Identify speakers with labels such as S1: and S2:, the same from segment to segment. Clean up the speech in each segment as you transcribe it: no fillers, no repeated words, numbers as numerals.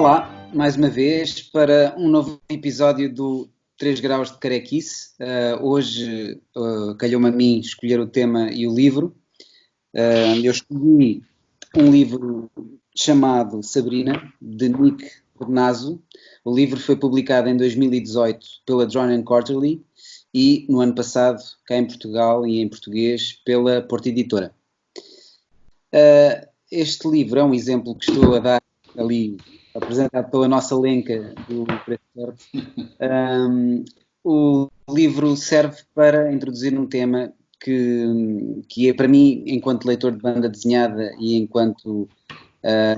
S1: Olá, mais uma vez para um novo episódio do 3 graus de carequice. Hoje calhou-me a mim escolher o tema e o livro. Eu escolhi um livro chamado Sabrina, de Nick Bernazo. O livro foi publicado em 2018 pela Drawn Quarterly e no ano passado, cá em Portugal e em português, pela Porta Editora. Este livro é um exemplo que estou a dar ali, apresentado pela nossa Lenca do Preço Certo. O livro serve para introduzir um tema que é, para mim, enquanto leitor de banda desenhada e enquanto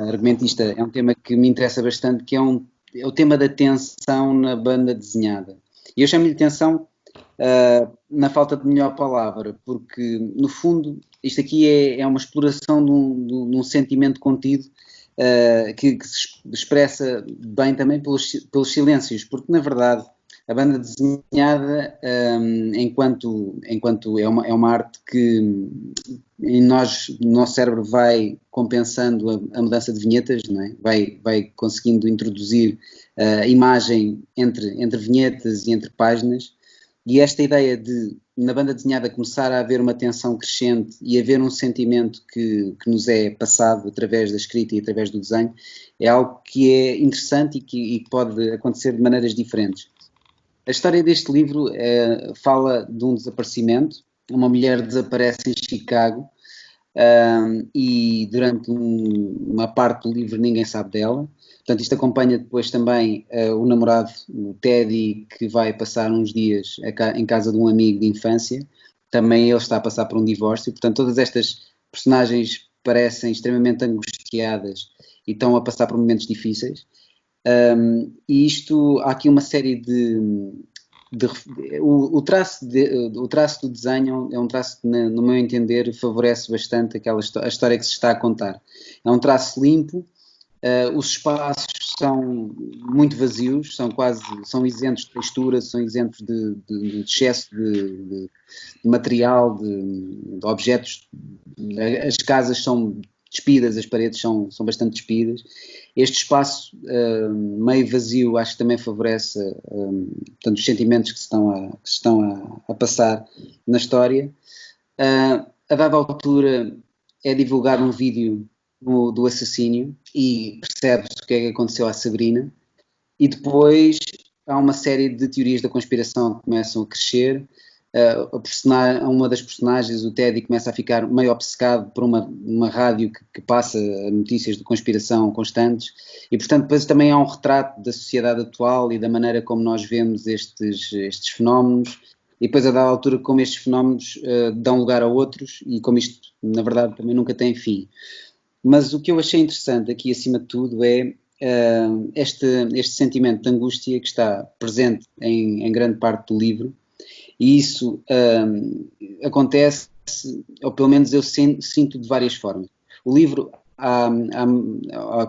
S1: argumentista, é um tema que me interessa bastante, que é o tema da tensão na banda desenhada. E eu chamo-lhe atenção na falta de melhor palavra, porque, no fundo, isto aqui é uma exploração de um sentimento contido que se expressa bem também pelos silêncios, porque, na verdade, a banda desenhada, enquanto é uma arte que no nosso cérebro vai compensando a mudança de vinhetas, não é? Vai conseguindo introduzir imagem entre vinhetas e entre páginas. E esta ideia de, na banda desenhada, começar a haver uma tensão crescente e haver um sentimento que nos é passado através da escrita e através do desenho, é algo que é interessante e que pode acontecer de maneiras diferentes. A história deste livro fala de um desaparecimento. Uma mulher desaparece em Chicago e durante uma parte do livro ninguém sabe dela. Portanto, isto acompanha depois também o namorado, o Teddy, que vai passar uns dias em casa de um amigo de infância. Também ele está a passar por um divórcio. Portanto, todas estas personagens parecem extremamente angustiadas e estão a passar por momentos difíceis. E há aqui uma série o traço do desenho é um traço que, no meu entender, favorece bastante a história que se está a contar. É um traço limpo, os espaços são muito vazios, são isentos de textura, são isentos de excesso de material, de objetos. As casas são despidas, as paredes são bastante despidas. Este espaço meio vazio acho que também favorece portanto, os sentimentos que se estão a passar na história. A dada altura é divulgado um vídeo do assassínio e percebe-se o que é que aconteceu à Sabrina, e depois há uma série de teorias da conspiração que começam a crescer. Uma das personagens, o Teddy, começa a ficar meio obcecado por uma rádio que passa notícias de conspiração constantes, e portanto depois também há um retrato da sociedade atual e da maneira como nós vemos estes fenómenos, e depois a dada altura como estes fenómenos dão lugar a outros, e como isto na verdade também nunca tem fim. Mas o que eu achei interessante aqui acima de tudo é este sentimento de angústia que está presente em grande parte do livro. E isso acontece, ou pelo menos eu sinto de várias formas. O livro, há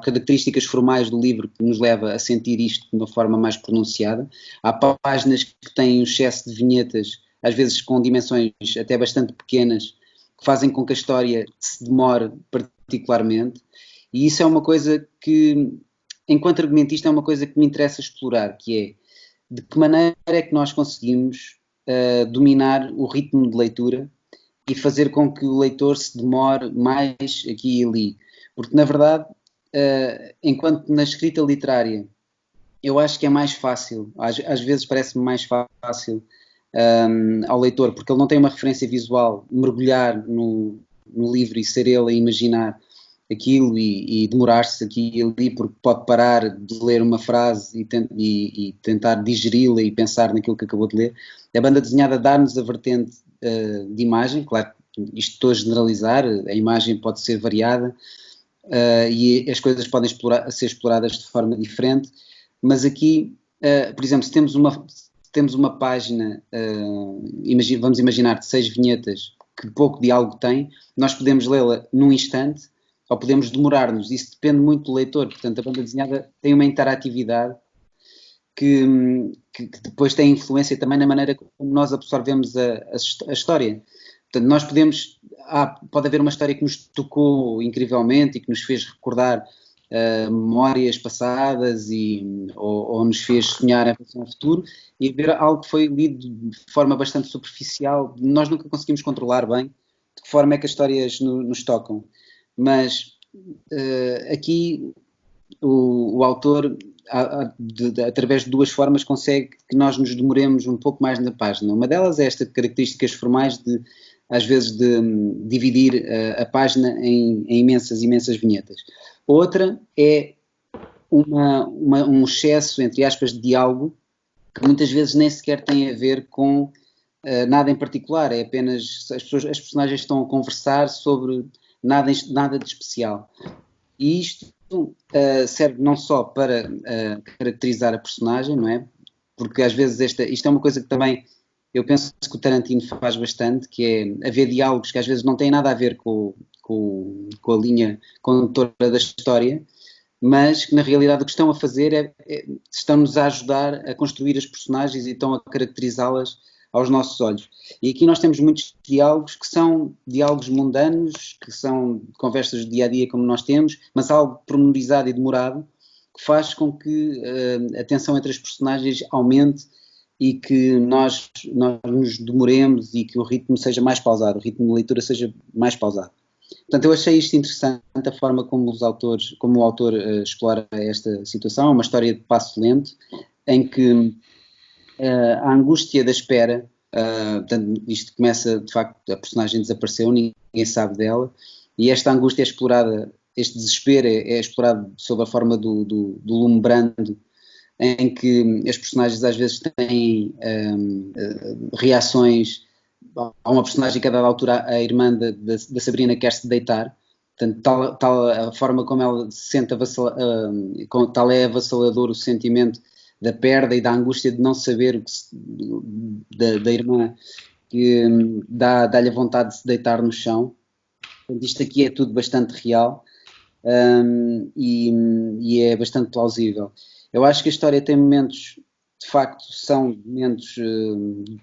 S1: características formais do livro que nos leva a sentir isto de uma forma mais pronunciada. Há páginas que têm um excesso de vinhetas, às vezes com dimensões até bastante pequenas, que fazem com que a história se demore particularmente. E isso é uma coisa que, enquanto argumentista, é uma coisa que me interessa explorar, que é de que maneira é que nós conseguimos dominar o ritmo de leitura e fazer com que o leitor se demore mais aqui e ali. Porque, na verdade, enquanto na escrita literária eu acho que é mais fácil, às vezes parece-me mais fácil ao leitor, porque ele não tem uma referência visual, mergulhar no livro e ser ele a imaginar aquilo e demorar-se aqui e ali, porque pode parar de ler uma frase e tentar digeri-la e pensar naquilo que acabou de ler. A banda desenhada dá-nos a vertente de imagem, claro, isto estou a generalizar, a imagem pode ser variada e as coisas podem ser exploradas de forma diferente, mas aqui, por exemplo, se temos uma página, vamos imaginar, de 6 vinhetas, que pouco diálogo tem, nós podemos lê-la num instante, ou podemos demorar-nos, isso depende muito do leitor. Portanto, a banda desenhada tem uma interatividade que depois tem influência também na maneira como nós absorvemos a história. Portanto, nós pode haver uma história que nos tocou incrivelmente e que nos fez recordar memórias passadas ou nos fez sonhar em relação ao futuro, e ver algo que foi lido de forma bastante superficial. Nós nunca conseguimos controlar bem de que forma é que as histórias nos tocam, mas aqui o autor, através de duas formas, consegue que nós nos demoremos um pouco mais na página. Uma delas é esta de características formais de, às vezes, de dividir a página em imensas vinhetas. Outra é um excesso, entre aspas, de diálogo, que muitas vezes nem sequer tem a ver com nada em particular, é apenas as personagens estão a conversar sobre nada de especial. E isto serve não só para caracterizar a personagem, não é? Porque às vezes isto é uma coisa que também eu penso que o Tarantino faz bastante, que é haver diálogos que às vezes não têm nada a ver com a linha condutora da história, mas que na realidade o que estão a fazer estão-nos a ajudar a construir as personagens e estão a caracterizá-las aos nossos olhos. E aqui nós temos muitos diálogos que são diálogos mundanos, que são conversas do dia a dia como nós temos, mas algo pormenorizado e demorado, que faz com que a tensão entre as personagens aumente e que nós nos demoremos e que o ritmo seja mais pausado, o ritmo de leitura seja mais pausado. Portanto, eu achei isto interessante, a forma como o autor explora esta situação. É uma história de passo lento, em que a angústia da espera, portanto, isto começa, de facto, a personagem desapareceu, ninguém sabe dela, e esta angústia é explorada, este desespero é explorado sob a forma do lume brando, em que as personagens às vezes têm reações. Há uma personagem que a dada altura, a irmã da Sabrina, quer-se deitar, portanto, tal a forma como ela se sente tal é avassalador o sentimento da perda e da angústia de não saber o que da irmã, que dá-lhe a vontade de se deitar no chão. Portanto, isto aqui é tudo bastante real, e é bastante plausível. Eu acho que a história tem momentos, de facto, são momentos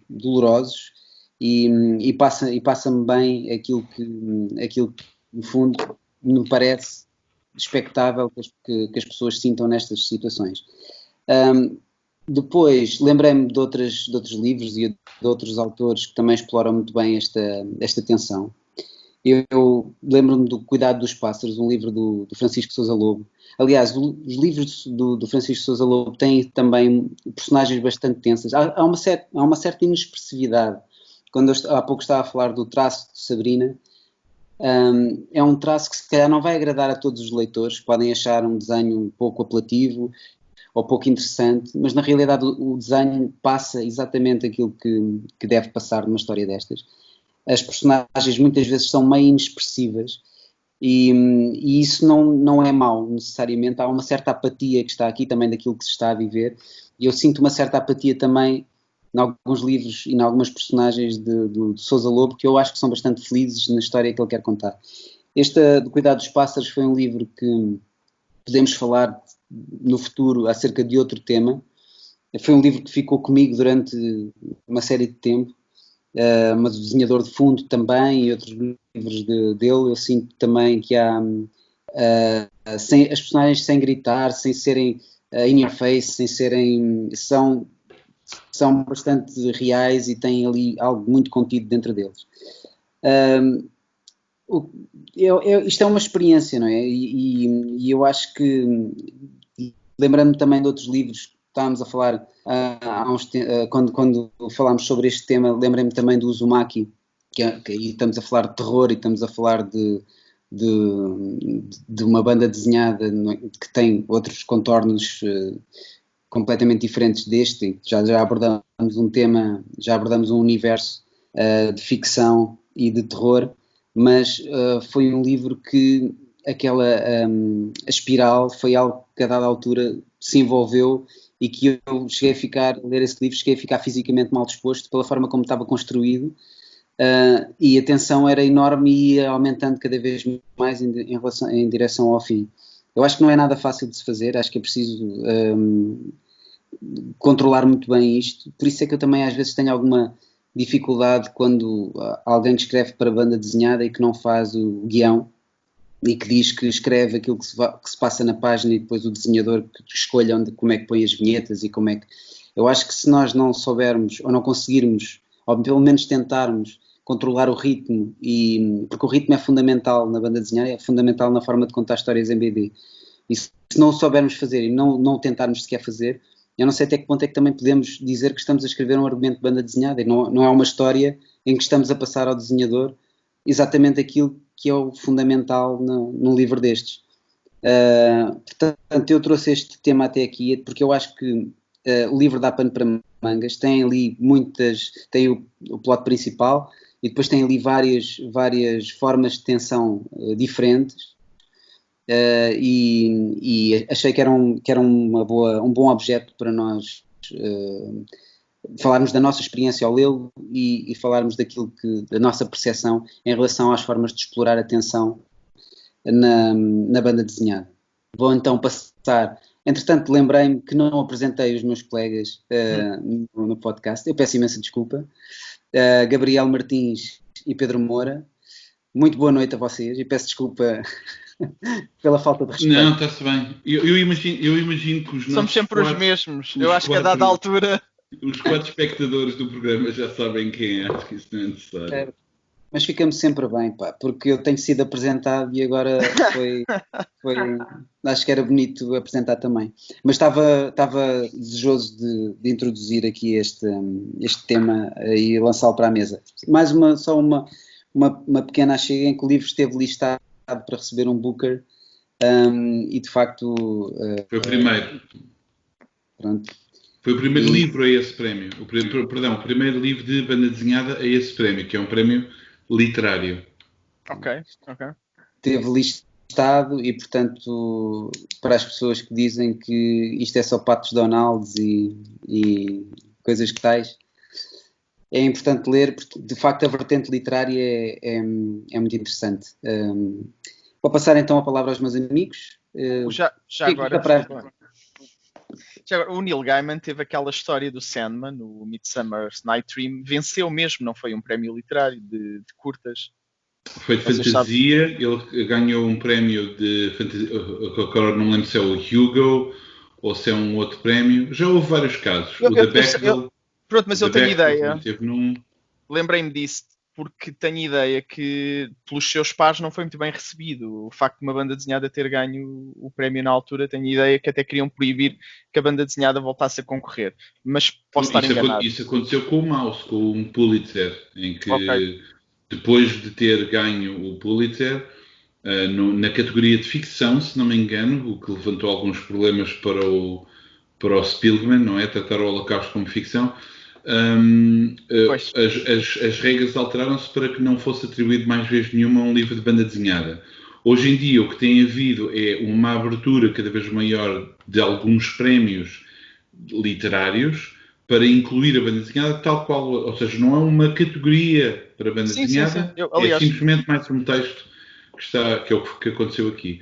S1: dolorosos, e passa-me bem aquilo que, no fundo, me parece expectável que as pessoas sintam nestas situações. Depois, lembrei-me de outros livros e de outros autores que também exploram muito bem esta tensão. Eu lembro-me do Cuidado dos Pássaros, um livro do Francisco Sousa Lobo. Aliás, os livros do Francisco Sousa Lobo têm também personagens bastante tensas. Há uma certa inexpressividade. Quando há pouco estava a falar do traço de Sabrina, é um traço que se calhar não vai agradar a todos os leitores, podem achar um desenho pouco apelativo ou pouco interessante, mas na realidade o desenho passa exatamente aquilo que deve passar numa história destas. As personagens muitas vezes são meio inexpressivas, e isso não é mau necessariamente. Há uma certa apatia que está aqui também daquilo que se está a viver, e eu sinto uma certa apatia também em alguns livros e em algumas personagens de Sousa Lobo, que eu acho que são bastante felizes na história que ele quer contar. Este do Cuidado dos Pássaros foi um livro que podemos falar no futuro acerca de outro tema. Foi um livro que ficou comigo durante uma série de tempo, mas o Desenhador de Fundo também, e outros livros dele. Eu sinto também que há as personagens sem gritar, sem serem in your face, sem serem, são bastante reais e têm ali algo muito contido dentro deles. Isto é uma experiência, não é? E eu acho que, lembrando-me também de outros livros que estávamos a falar quando falámos sobre este tema, lembrei-me também do Uzumaki, e estamos a falar de terror, e estamos a falar de uma banda desenhada que tem outros contornos completamente diferentes deste. Já abordamos um tema, já abordamos um universo de ficção e de terror, mas foi um livro que a espiral foi algo que a dada altura se envolveu, e que eu a ler esse livro, cheguei a ficar fisicamente mal disposto pela forma como estava construído, e a tensão era enorme e ia aumentando cada vez mais em direção ao fim. Eu acho que não é nada fácil de se fazer, acho que é preciso controlar muito bem isto, por isso é que eu também às vezes tenho alguma dificuldade quando alguém escreve para banda desenhada e que não faz o guião, e que diz que escreve aquilo que se passa na página e depois o desenhador que escolhe como é que põe as vinhetas e como é que... Eu acho que se nós não soubermos ou não conseguirmos, ou pelo menos tentarmos controlar o ritmo, porque o ritmo é fundamental na banda desenhada, é fundamental na forma de contar histórias em BD. E se não o soubermos fazer e não tentarmos sequer fazer, eu não sei até que ponto é que também podemos dizer que estamos a escrever um argumento de banda desenhada e não é uma história em que estamos a passar ao desenhador exatamente aquilo que é o fundamental num livro destes. Portanto, eu trouxe este tema até aqui porque eu acho que o livro dá pano para mangas, tem ali tem o plot principal e depois tem ali várias formas de tensão diferentes. E achei que era um bom objeto para nós falarmos da nossa experiência ao lê-lo e falarmos da nossa percepção em relação às formas de explorar a tensão na banda desenhada. Vou então passar. Entretanto, lembrei-me que não apresentei os meus colegas no podcast. Eu peço imensa desculpa. Gabriel Martins e Pedro Moura. Muito boa noite a vocês e peço desculpa pela falta de respeito.
S2: Não, está-se bem. Eu imagino que os nossos...
S3: Somos sempre os mesmos. Eu acho que a dada altura...
S2: Os 4 espectadores do programa já sabem quem é. Acho que isso não é necessário.
S1: Mas ficamos sempre bem, pá, porque eu tenho sido apresentado e agora foi acho que era bonito apresentar também. Mas estava desejoso de introduzir aqui este tema e lançá-lo para a mesa. Mais uma pequena achega em que o livro esteve listado para receber um Booker e de facto...
S2: foi o primeiro.
S1: Pronto.
S2: Foi o primeiro livro a esse prémio. O primeiro livro de banda desenhada a esse prémio, que é um prémio literário.
S3: Ok.
S1: Teve listado e, portanto, para as pessoas que dizem que isto é só Patos Donalds e coisas que tais, é importante ler, porque de facto a vertente literária é muito interessante. Vou passar então a palavra aos meus amigos.
S3: Já agora, o Neil Gaiman teve aquela história do Sandman, no Midsummer's Night Dream, venceu mesmo, não foi um prémio literário de curtas.
S2: Foi de fantasia, ele ganhou um prémio de fantasia, agora não lembro se é o Hugo ou se é um outro prémio. Já houve vários casos.
S3: Pronto, mas eu tenho ideia. Lembrei-me disso, porque tenho ideia que pelos seus pares não foi muito bem recebido. O facto de uma banda desenhada ter ganho o prémio na altura, tenho ideia que até queriam proibir que a banda desenhada voltasse a concorrer. Mas posso estar enganado.
S2: Isso aconteceu com o Mouse, com um Pulitzer, em que depois de ter ganho o Pulitzer, na categoria de ficção, se não me engano, o que levantou alguns problemas para o Spiegelman, não é? Tratar o Holocausto como ficção. As regras alteraram-se para que não fosse atribuído mais vez nenhuma a um livro de banda desenhada. Hoje em dia o que tem havido é uma abertura cada vez maior de alguns prémios literários para incluir a banda desenhada tal qual, ou seja, não é uma categoria para banda desenhada, é simplesmente mais um texto que é o que aconteceu aqui.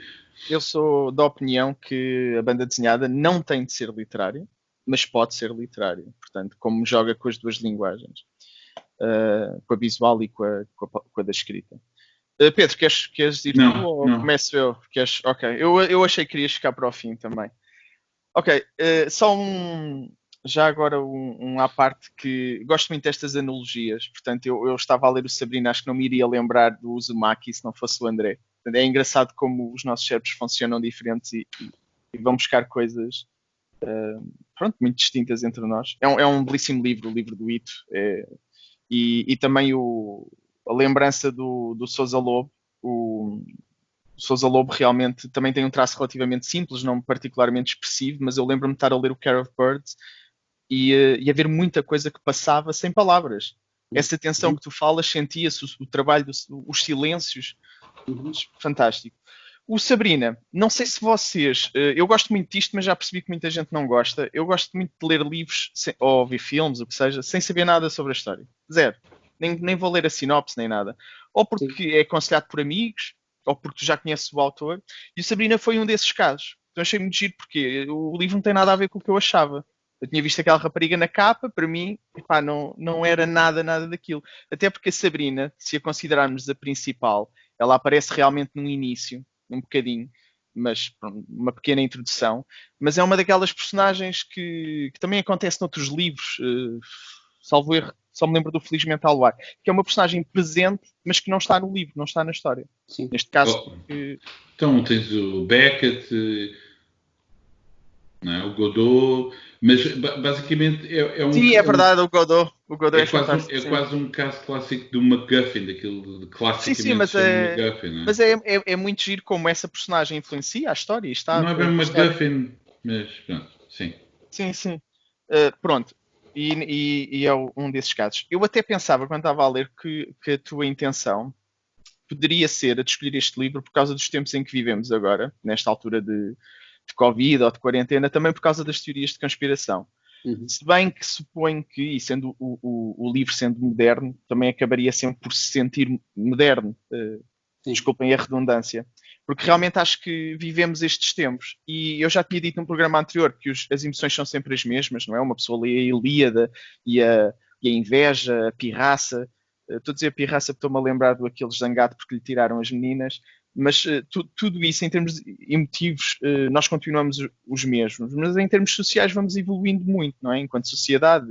S3: Eu sou da opinião que a banda desenhada não tem de ser literária, mas pode ser literário. Portanto, como joga com as duas linguagens, com a visual e com a da escrita. Pedro, queres ir
S2: não,
S3: tu ou
S2: não.
S3: começo eu? Ok, eu achei que querias ficar para o fim também. Ok, só já agora à parte que gosto muito destas analogias. Portanto, eu estava a ler o Sabrina, acho que não me iria lembrar do Uzumaki se não fosse o André. Portanto, é engraçado como os nossos cérebros funcionam diferentes e vão buscar coisas muito distintas entre nós. É um belíssimo livro, o livro do Ito. E também a lembrança do Sousa Lobo. O Sousa Lobo realmente também tem um traço relativamente simples, não particularmente expressivo, mas eu lembro-me de estar a ler o Care of Birds e haver muita coisa que passava sem palavras. Essa tensão que tu falas, sentia-se o trabalho, os silêncios. Fantástico. O Sabrina, não sei se vocês... eu gosto muito disto, mas já percebi que muita gente não gosta. Eu gosto muito de ler livros ou ouvir filmes, o que seja, sem saber nada sobre a história. Zero. Nem vou ler a sinopse, nem nada. Ou porque é aconselhado por amigos, ou porque tu já conheces o autor. E o Sabrina foi um desses casos. Então achei muito giro, porque o livro não tem nada a ver com o que eu achava. Eu tinha visto aquela rapariga na capa, para mim, não era nada daquilo. Até porque a Sabrina, se a considerarmos a principal, Ela aparece realmente no início, um bocadinho, mas uma pequena introdução. Mas é uma daquelas personagens que também acontece noutros livros, salvo erro, só me lembro do Felizmente ao Luar, que é uma personagem presente, mas que não está no livro, não está na história.
S1: Sim.
S3: Neste caso...
S2: Então tens o Beckett, não é? O Godot, mas basicamente é um...
S3: Sim, é verdade, o Godot. O Godot é fantástico.
S2: É quase um caso clássico do MacGuffin, daquilo de classicamente
S3: sim, mas
S2: se chama MacGuffin, não é?
S3: Mas é muito giro como essa personagem influencia a história. Está
S2: Não é bem MacGuffin, mas pronto, sim.
S3: Sim. Pronto. E é um desses casos. Eu até pensava, quando estava a ler, que a tua intenção poderia ser a de escolher este livro por causa dos tempos em que vivemos agora, nesta altura de Covid ou de quarentena, também por causa das teorias de conspiração.
S1: Uhum.
S3: Se bem que suponho que, e sendo o livro sendo moderno, também acabaria sempre por se sentir moderno. Desculpem a redundância. Porque realmente acho que vivemos estes tempos. E eu já tinha dito num programa anterior que as emoções são sempre as mesmas, não é? Uma pessoa lê a Ilíada e a inveja, a pirraça. Estou a dizer pirraça porque estou-me a lembrar do aquele zangado porque lhe tiraram as meninas. Mas tudo isso, em termos emotivos, nós continuamos os mesmos. Mas em termos sociais vamos evoluindo muito, não é? Enquanto sociedade.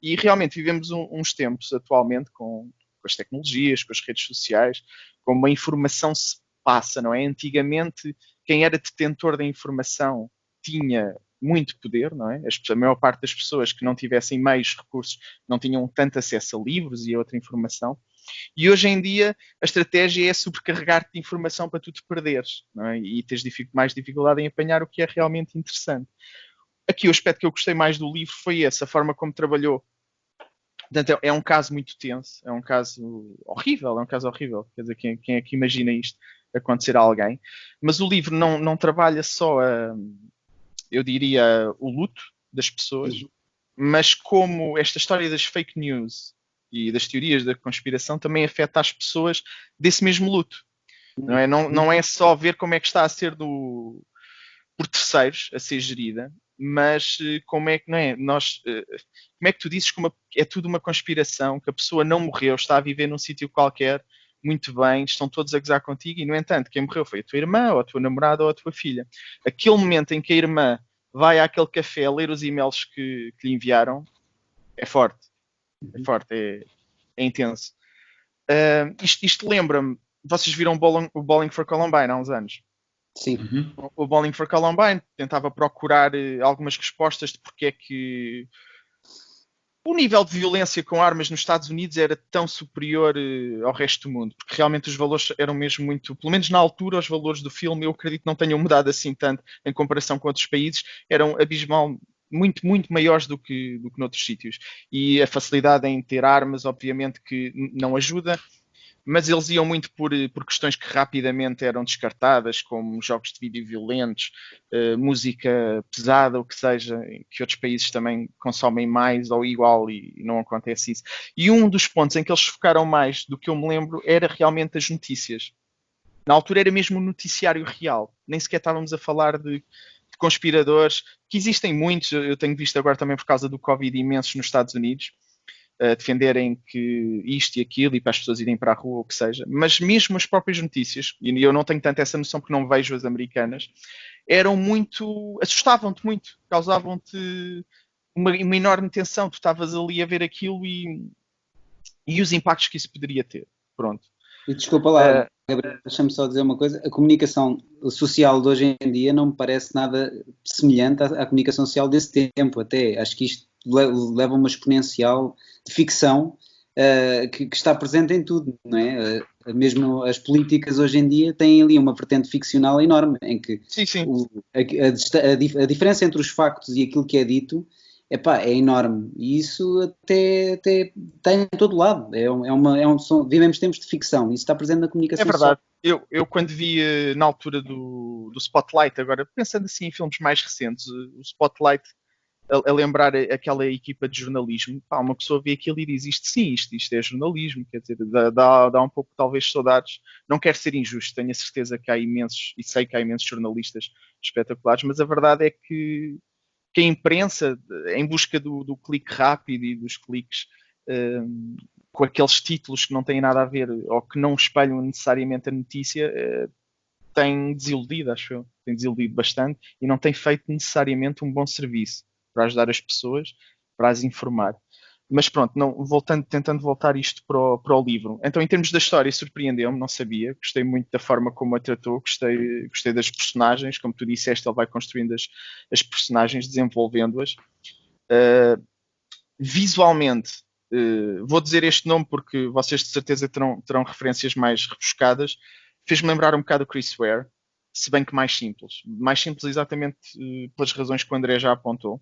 S3: E realmente vivemos uns tempos atualmente com as tecnologias, com as redes sociais, como a informação se passa, não é? Antigamente, quem era detentor da informação tinha muito poder, não é? A maior parte das pessoas que não tivessem meios, recursos, não tinham tanto acesso a livros e a outra informação. E hoje em dia a estratégia é sobrecarregar-te de informação para tu te perderes, não é? E tens mais dificuldade em apanhar o que é realmente interessante. Aqui o aspecto que eu gostei mais do livro foi esse, a forma como trabalhou. Portanto, é um caso muito tenso, é um caso horrível, Quer dizer, quem é que imagina isto acontecer a alguém? Mas o livro não trabalha só, eu diria, o luto das pessoas, mas como esta história das fake news e das teorias da conspiração também afeta as pessoas desse mesmo luto. Não é? Não é só ver como é que está a ser por terceiros a ser gerida, mas como é que não é? Como é que tu dizes que é tudo uma conspiração, que a pessoa não morreu, está a viver num sítio qualquer, muito bem, estão todos a gozar contigo, e no entanto, quem morreu foi a tua irmã, ou a tua namorada, ou a tua filha. Aquele momento em que a irmã vai àquele café ler os e-mails que lhe enviaram, é forte. É intenso. Isto lembra-me, vocês viram o Bowling for Columbine há uns anos?
S1: Sim.
S3: O Bowling for Columbine tentava procurar algumas respostas de porque é que o nível de violência com armas nos Estados Unidos era tão superior ao resto do mundo, porque realmente os valores eram mesmo muito, pelo menos na altura, os valores do filme, eu acredito que não tenham mudado assim tanto em comparação com outros países, eram abismal, muito maiores do que noutros sítios. E a facilidade em ter armas, obviamente, que não ajuda, mas eles iam muito por questões que rapidamente eram descartadas, como jogos de vídeo violentos, música pesada, o que seja, que outros países também consomem mais ou igual e não acontece isso. E um dos pontos em que eles focaram mais do que eu me lembro era realmente as notícias. Na altura era mesmo um noticiário real, nem sequer estávamos a falar de conspiradores, que existem muitos, eu tenho visto agora também por causa do Covid imensos nos Estados Unidos, a defenderem que isto e aquilo e para as pessoas irem para a rua ou o que seja, mas mesmo as próprias notícias, e eu não tenho tanto essa noção porque não vejo as americanas, assustavam-te muito, causavam-te uma enorme tensão, tu estavas ali a ver aquilo e os impactos que isso poderia ter. Pronto.
S1: E desculpa lá, Gabriel, deixa-me só dizer uma coisa, a comunicação social de hoje em dia não me parece nada semelhante à comunicação social desse tempo até, acho que isto leva uma exponencial de ficção que está presente em tudo, não é? Mesmo as políticas hoje em dia têm ali uma vertente ficcional enorme, em que
S3: sim.
S1: A diferença entre os factos e aquilo que é dito é enorme, e isso até está em todo lado, vivemos tempos de ficção, isso está presente na comunicação
S3: social. É verdade, eu quando vi na altura do Spotlight, agora pensando assim em filmes mais recentes, o Spotlight, a lembrar aquela equipa de jornalismo, uma pessoa vê aquilo e diz isto é jornalismo, quer dizer, dá um pouco talvez saudades, não quero ser injusto, tenho a certeza que há imensos, e sei que há imensos jornalistas espetaculares, mas a verdade é que a imprensa, em busca do clique rápido e dos cliques, com aqueles títulos que não têm nada a ver ou que não espelham necessariamente a notícia, tem desiludido, acho eu. Tem desiludido bastante e não tem feito necessariamente um bom serviço para ajudar as pessoas, para as informar. Mas pronto, tentando voltar isto para o livro. Então, em termos da história, surpreendeu-me, não sabia. Gostei muito da forma como a tratou, gostei das personagens. Como tu disseste, ele vai construindo as personagens, desenvolvendo-as. Visualmente, vou dizer este nome porque vocês de certeza terão referências mais rebuscadas. Fez-me lembrar um bocado o Chris Ware, se bem que mais simples. Mais simples exatamente pelas razões que o André já apontou.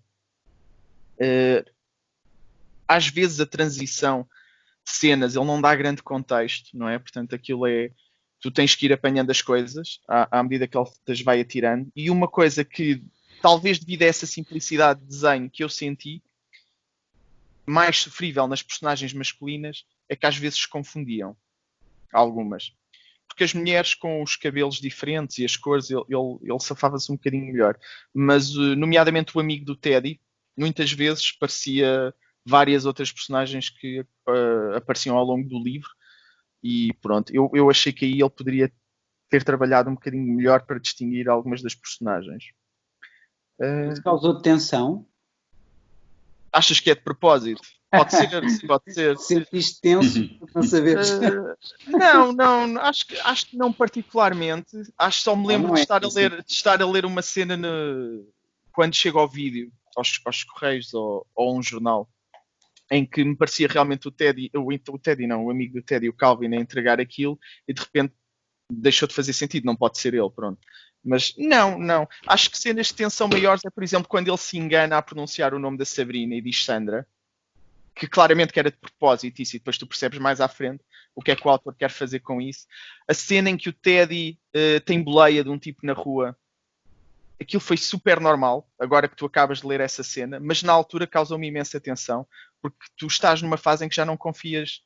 S3: Às vezes a transição de cenas, ele não dá grande contexto, não é? Portanto, aquilo é... Tu tens que ir apanhando as coisas à medida que ele as vai atirando. E uma coisa que, talvez devido a essa simplicidade de desenho que eu senti, mais sofrível nas personagens masculinas, é que às vezes se confundiam. Algumas. Porque as mulheres com os cabelos diferentes e as cores, ele safava-se um bocadinho melhor. Mas, nomeadamente o amigo do Teddy, muitas vezes parecia várias outras personagens que apareciam ao longo do livro. E pronto, eu achei que aí ele poderia ter trabalhado um bocadinho melhor para distinguir algumas das personagens.
S1: Isso causou tensão?
S3: Achas que é de propósito? Pode ser, pode ser.
S1: Sentiste tenso por não saberes?
S3: Não, acho que não particularmente. Acho que só me lembro de estar a ler uma cena quando chega ao vídeo, aos correios ou a um jornal, em que me parecia realmente o amigo do Teddy, o Calvin, a entregar aquilo e de repente deixou de fazer sentido, não pode ser ele, pronto. Mas não. Acho que cenas de tensão maiores é, por exemplo, quando ele se engana a pronunciar o nome da Sabrina e diz Sandra, que claramente que era de propósito isso, e depois tu percebes mais à frente o que é que o autor quer fazer com isso. A cena em que o Teddy tem boleia de um tipo na rua, aquilo foi super normal, agora que tu acabas de ler essa cena, mas na altura causou-me imensa tensão, porque tu estás numa fase em que já não confias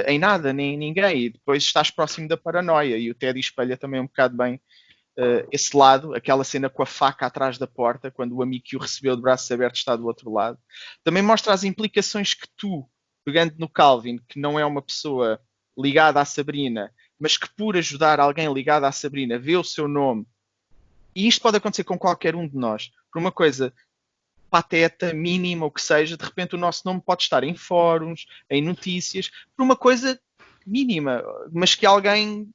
S3: em nada, nem em ninguém, e depois estás próximo da paranoia, e o Teddy espelha também um bocado bem esse lado, aquela cena com a faca atrás da porta, quando o amigo que o recebeu de braços abertos está do outro lado. Também mostra as implicações que tu, pegando no Calvin, que não é uma pessoa ligada à Sabrina, mas que por ajudar alguém ligado à Sabrina vê o seu nome, e isto pode acontecer com qualquer um de nós, por uma coisa pateta, mínima, ou que seja, de repente o nosso nome pode estar em fóruns, em notícias, por uma coisa mínima, mas que alguém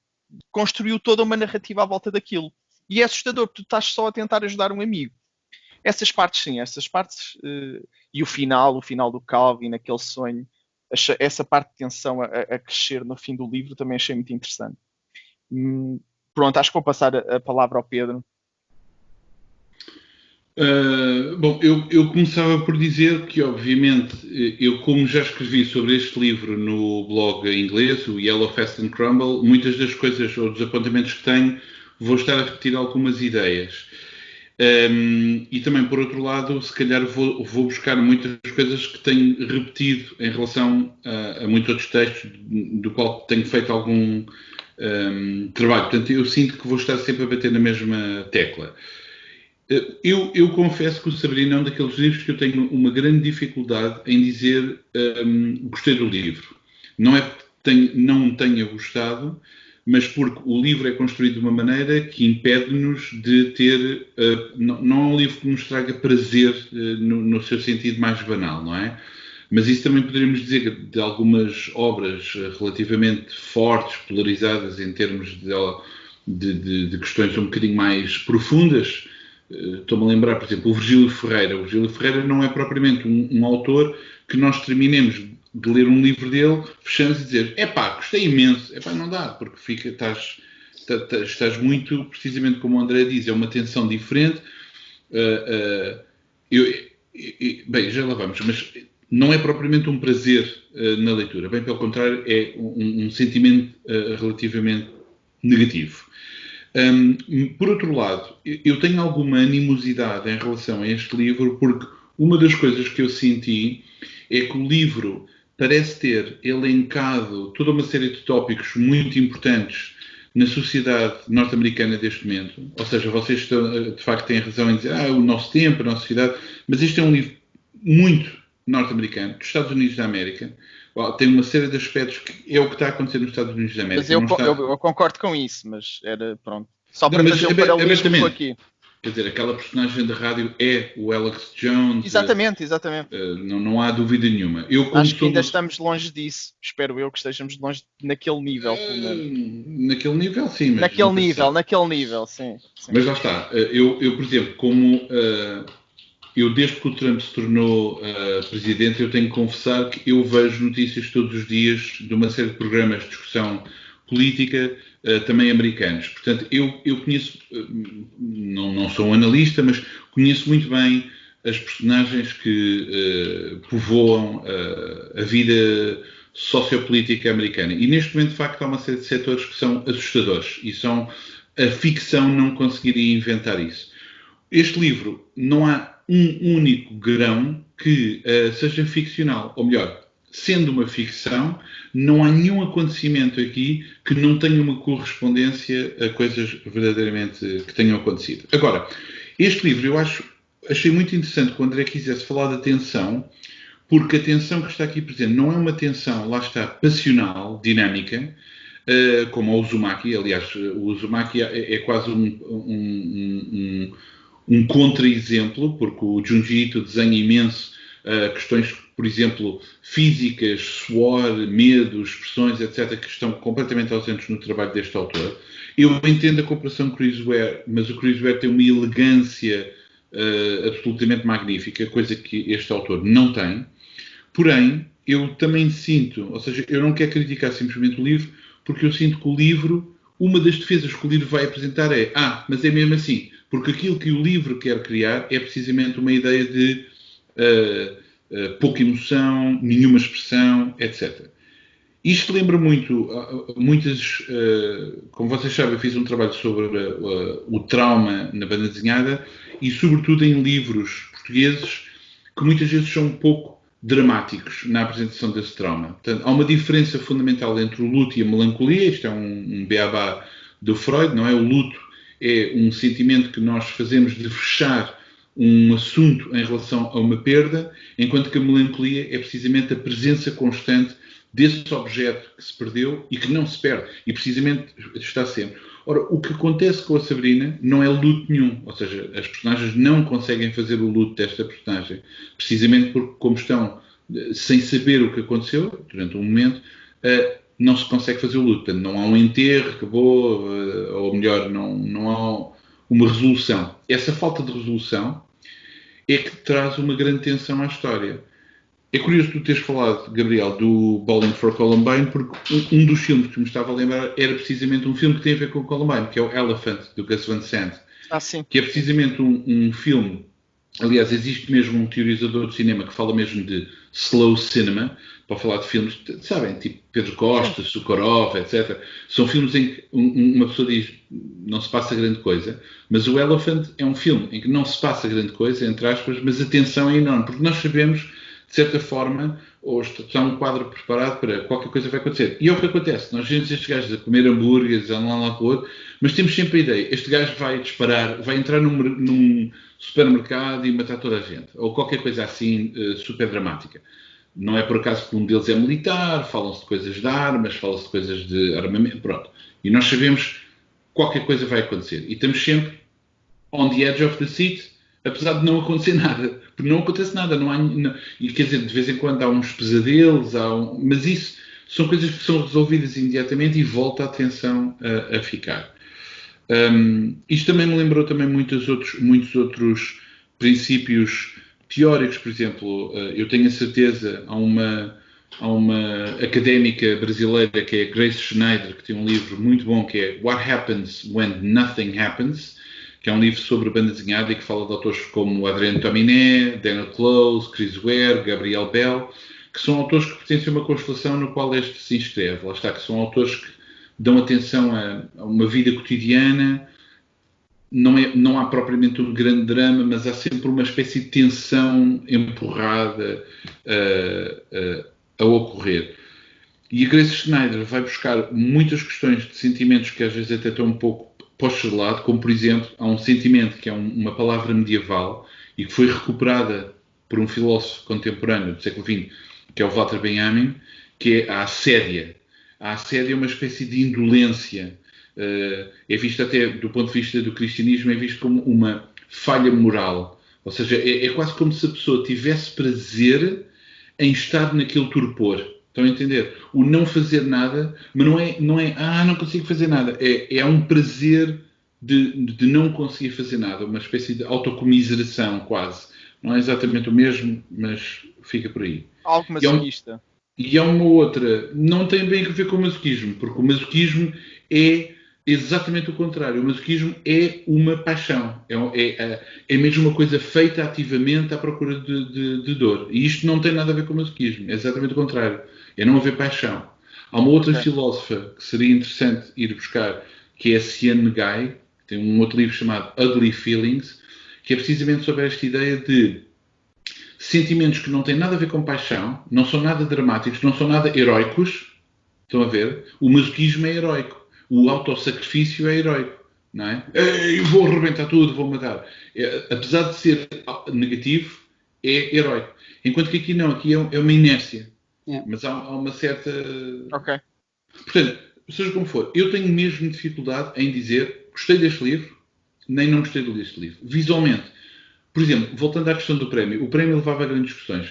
S3: construiu toda uma narrativa à volta daquilo. E é assustador, porque tu estás só a tentar ajudar um amigo. Essas partes, e o final do Calvin, aquele sonho, essa parte de tensão a crescer no fim do livro, também achei muito interessante. Pronto, acho que vou passar a palavra ao Pedro.
S2: Bom, eu começava por dizer que, obviamente, eu como já escrevi sobre este livro no blog em inglês, o Yellow, Fast and Crumble, muitas das coisas ou dos apontamentos que tenho, vou estar a repetir algumas ideias. E também, por outro lado, se calhar vou buscar muitas coisas que tenho repetido em relação a muitos outros textos do qual tenho feito algum trabalho. Portanto, eu sinto que vou estar sempre a bater na mesma tecla. Eu confesso que o Sabrina é um daqueles livros que eu tenho uma grande dificuldade em dizer gostei do livro. Não é porque não tenha gostado, mas porque o livro é construído de uma maneira que impede-nos de ter... não é um livro que nos traga prazer no seu sentido mais banal, não é? Mas isso também poderíamos dizer de algumas obras relativamente fortes, polarizadas em termos de questões um bocadinho mais profundas. Estou-me a lembrar, por exemplo, o Virgílio Ferreira. O Virgílio Ferreira não é propriamente um autor que nós terminemos de ler um livro dele, fechamos e dizer, gostei imenso. Não dá, porque estás muito, precisamente como o André diz, é uma tensão diferente. Bem, já lá vamos, mas não é propriamente um prazer na leitura. Bem, pelo contrário, é um sentimento relativamente negativo. Por outro lado, eu tenho alguma animosidade em relação a este livro, porque uma das coisas que eu senti é que o livro parece ter elencado toda uma série de tópicos muito importantes na sociedade norte-americana deste momento. Ou seja, vocês de facto têm razão em dizer o nosso tempo, a nossa sociedade, mas este é um livro muito norte-americano, dos Estados Unidos da América. Tem uma série de aspectos que é o que está a acontecer nos Estados Unidos da América.
S3: Mas eu concordo com isso, mas era pronto. Só para fazer um paralelismo com aqui.
S2: Quer dizer, aquela personagem da rádio é o Alex Jones.
S3: Exatamente.
S2: Não há dúvida nenhuma.
S3: Acho que ainda estamos longe disso. Espero eu que estejamos longe naquele nível.
S2: Naquele nível, sim. Mas
S3: naquele nível, sim.
S2: Mas lá está. Eu por exemplo, como eu desde que o Trump se tornou presidente, eu tenho que confessar que eu vejo notícias todos os dias de uma série de programas de discussão política, também americanos. Portanto, eu conheço, não sou um analista, mas conheço muito bem as personagens que povoam a vida sociopolítica americana. E neste momento, de facto, há uma série de setores que são assustadores e a ficção não conseguiria inventar isso. Este livro, não há um único grão que seja ficcional, ou melhor, sendo uma ficção, não há nenhum acontecimento aqui que não tenha uma correspondência a coisas verdadeiramente que tenham acontecido. Agora, este livro eu achei muito interessante que o André quisesse falar da tensão, porque a tensão que está aqui presente não é uma tensão, lá está, passional, dinâmica, como o Uzumaki. Aliás, o Uzumaki é quase um contra-exemplo, porque o Junji Ito desenha imenso questões, por exemplo, físicas, suor, medos, expressões, etc., que estão completamente ausentes no trabalho deste autor. Eu entendo a comparação com o Chris Ware, mas o Chris Ware tem uma elegância absolutamente magnífica, coisa que este autor não tem. Porém, eu também sinto, ou seja, eu não quero criticar simplesmente o livro, porque eu sinto que o livro, uma das defesas que o livro vai apresentar é, mas é mesmo assim, porque aquilo que o livro quer criar é precisamente uma ideia de pouca emoção, nenhuma expressão, etc. Isto lembra muito, como vocês sabem, eu fiz um trabalho sobre o trauma na banda desenhada e, sobretudo, em livros portugueses que muitas vezes são um pouco dramáticos na apresentação desse trauma. Portanto, há uma diferença fundamental entre o luto e a melancolia. Isto é um beabá do Freud, não é? O luto é um sentimento que nós fazemos de fechar um assunto em relação a uma perda, enquanto que a melancolia é precisamente a presença constante desse objeto que se perdeu e que não se perde, e precisamente está sempre. Ora, o que acontece com a Sabrina não é luto nenhum, ou seja, as personagens não conseguem fazer o luto desta personagem, precisamente porque, como estão sem saber o que aconteceu, durante um momento, não se consegue fazer o luto. Portanto, não há um enterro, acabou, ou melhor, não há uma resolução. Essa falta de resolução é que traz uma grande tensão à história. É curioso tu teres falado, Gabriel, do Bowling for Columbine, porque um dos filmes que me estava a lembrar era precisamente um filme que tem a ver com Columbine, que é o Elephant, do Gus Van Sant.
S3: Sim.
S2: Que é precisamente um filme. Aliás, existe mesmo um teorizador de cinema que fala mesmo de slow cinema, para falar de filmes, sabem, tipo Pedro Costa, Socorov, etc. São filmes em que uma pessoa diz não se passa grande coisa, mas o Elephant é um filme em que não se passa grande coisa, entre aspas, mas a tensão é enorme, porque nós sabemos, de certa forma, ou está um quadro preparado para qualquer coisa vai acontecer. E é o que acontece, nós vemos estes gajos a comer hambúrgueres, a lá para o outro, mas temos sempre a ideia, este gajo vai disparar, vai entrar num supermercado e matar toda a gente, ou qualquer coisa assim super dramática. Não é por acaso que um deles é militar, falam-se de coisas de armas, falam-se de coisas de armamento, pronto. E nós sabemos que qualquer coisa vai acontecer. E estamos sempre on the edge of the seat, apesar de não acontecer nada. Porque não acontece nada. E quer dizer, de vez em quando há uns pesadelos, mas isso são coisas que são resolvidas imediatamente e volta a atenção a ficar. Isto também me lembrou também muitos outros princípios teóricos. Por exemplo, eu tenho a certeza, há uma académica brasileira que é a Grace Schneider, que tem um livro muito bom que é What Happens When Nothing Happens, que é um livro sobre banda desenhada e que fala de autores como Adriano Tominé, Daniel Close, Chris Ware, Gabriel Bell, que são autores que pertencem a uma constelação no qual este se inscreve. Lá está, que são autores que dão atenção a uma vida cotidiana. Não há propriamente um grande drama, mas há sempre uma espécie de tensão empurrada a ocorrer. E a Grace Schneider vai buscar muitas questões de sentimentos que às vezes até estão um pouco postos de lado, como por exemplo, há um sentimento que é uma palavra medieval e que foi recuperada por um filósofo contemporâneo do século XX, que é o Walter Benjamin, que é a assédia. A assédia é uma espécie de indolência. É visto até, do ponto de vista do cristianismo, é visto como uma falha moral. Ou seja, é quase como se a pessoa tivesse prazer em estar naquele torpor. Estão a entender? O não fazer nada, mas não é não consigo fazer nada. É um prazer de não conseguir fazer nada. Uma espécie de autocomiseração, quase. Não é exatamente o mesmo, mas fica por aí.
S3: Algo masoquista.
S2: E há uma outra, não tem bem a ver com o masoquismo, porque o masoquismo é exatamente o contrário. O masoquismo é uma paixão, é mesmo uma coisa feita ativamente à procura de dor. E isto não tem nada a ver com o masoquismo, é exatamente o contrário. É não haver paixão. Há uma outra filósofa que seria interessante ir buscar, que é a Sian Guy, que tem um outro livro chamado Ugly Feelings, que é precisamente sobre esta ideia de sentimentos que não têm nada a ver com paixão, não são nada dramáticos, não são nada heroicos. Estão a ver? O masoquismo é heroico. O autossacrifício é heroico. Não é? Ei, vou arrebentar tudo, vou matar. Apesar de ser negativo, é heroico. Enquanto que aqui não, aqui é uma inércia. Mas há uma certa...
S3: Ok.
S2: Portanto, seja como for, eu tenho mesmo dificuldade em dizer gostei deste livro, nem não gostei deste livro. Visualmente. Por exemplo, voltando à questão do prémio, o prémio levava a grandes discussões.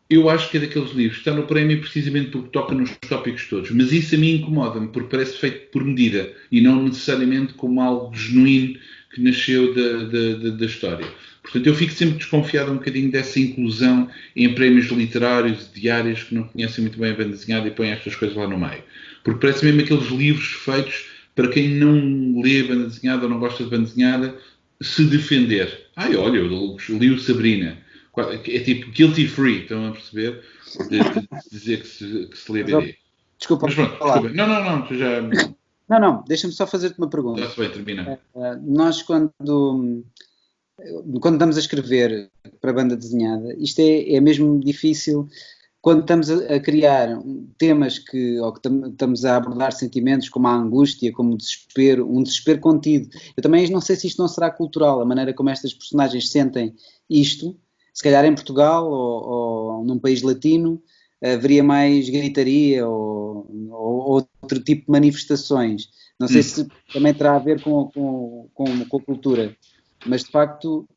S2: Eu acho que é daqueles livros que está no prémio precisamente porque toca nos tópicos todos. Mas isso a mim incomoda-me, porque parece feito por medida e não necessariamente como algo genuíno que nasceu da história. Portanto, eu fico sempre desconfiado um bocadinho dessa inclusão em prémios literários, diários, que não conhecem muito bem a banda desenhada e põem estas coisas lá no meio. Porque parece mesmo aqueles livros feitos para quem não lê banda desenhada ou não gosta de banda desenhada se defender. Olha, eu li o Sabrina. É tipo guilty free, estão a perceber? De dizer que se lê BD.
S1: Desculpa.
S2: Mas pronto, desculpa. Não, tu já...
S1: Não, deixa-me só fazer-te uma pergunta.
S2: Já se vai terminar.
S1: Nós, quando estamos a escrever para banda desenhada, isto é mesmo difícil quando estamos a criar temas ou que estamos a abordar sentimentos como a angústia, como o desespero, um desespero contido. Eu também não sei se isto não será cultural, a maneira como estas personagens sentem isto. Se calhar em Portugal ou num país latino haveria mais gritaria ou outro tipo de manifestações. Não sei se também terá a ver com a cultura, mas de facto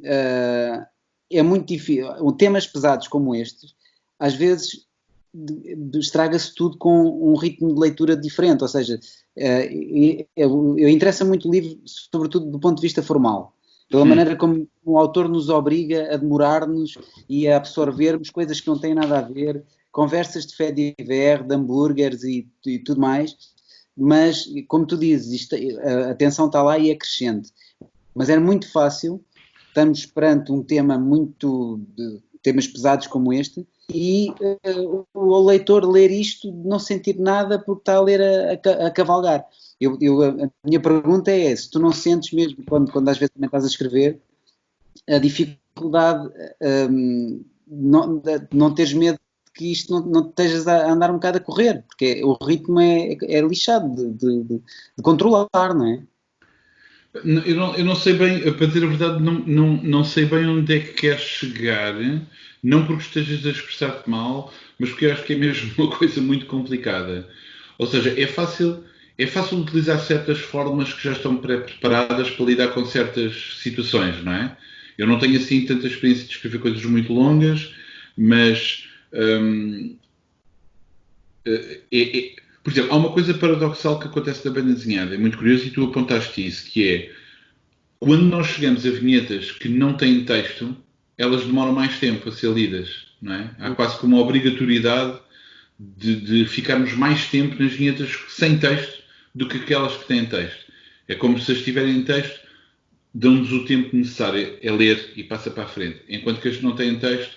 S1: é muito difícil. Temas pesados como estes, às vezes estraga-se tudo com um ritmo de leitura diferente, ou seja, eu interessa muito o livro, sobretudo do ponto de vista formal. Pela maneira como o autor nos obriga a demorar-nos e a absorvermos coisas que não têm nada a ver, conversas de fé divers, de hambúrgueres e tudo mais, mas, como tu dizes, a tensão está lá e é crescente. Mas é muito fácil, estamos perante um tema temas pesados como este, e o leitor ler isto não sentir nada porque está a ler a cavalgar. A minha pergunta é se tu não sentes mesmo, quando às vezes também estás a escrever, a dificuldade de não teres medo que isto não estejas a andar um bocado a correr, porque o ritmo é lixado de controlar, não é?
S2: Eu não sei bem, para dizer a verdade, não sei bem onde é que queres chegar, não porque estejas a expressar-te mal, mas porque eu acho que é mesmo uma coisa muito complicada. Ou seja, é fácil utilizar certas fórmulas que já estão pré-preparadas para lidar com certas situações, não é? Eu não tenho assim tanta experiência de escrever coisas muito longas, mas por exemplo, há uma coisa paradoxal que acontece na banda desenhada, é muito curioso e tu apontaste isso, que é quando nós chegamos a vinhetas que não têm texto, elas demoram mais tempo a ser lidas, não é? Há quase como uma obrigatoriedade de ficarmos mais tempo nas vinhetas sem texto do que aquelas que têm texto. É como se as tiverem em texto, dão-nos o tempo necessário a ler e passa para a frente. Enquanto que as que não têm texto,